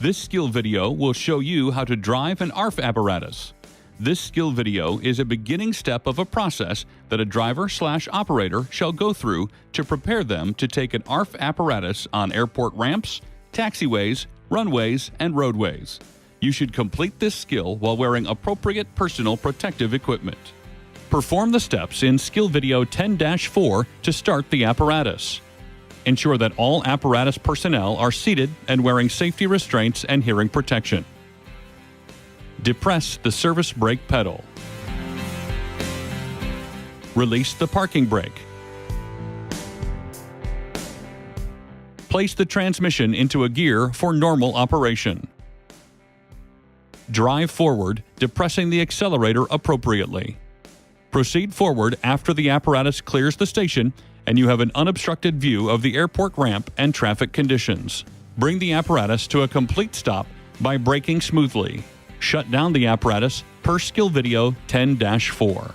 This skill video will show you how to drive an ARFF apparatus. This skill video is a beginning step of a process that a driver/operator shall go through to prepare them to take an ARFF apparatus on airport ramps, taxiways, runways, and roadways. You should complete this skill while wearing appropriate personal protective equipment. Perform the steps in skill video 10-4 to start the apparatus. Ensure that all apparatus personnel are seated and wearing safety restraints and hearing protection. Depress the service brake pedal. Release the parking brake. Place the transmission into a gear for normal operation. Drive forward, depressing the accelerator appropriately. Proceed forward after the apparatus clears the station and you have an unobstructed view of the airport ramp and traffic conditions. Bring the apparatus to a complete stop by braking smoothly. Shut down the apparatus per skill video 10-4.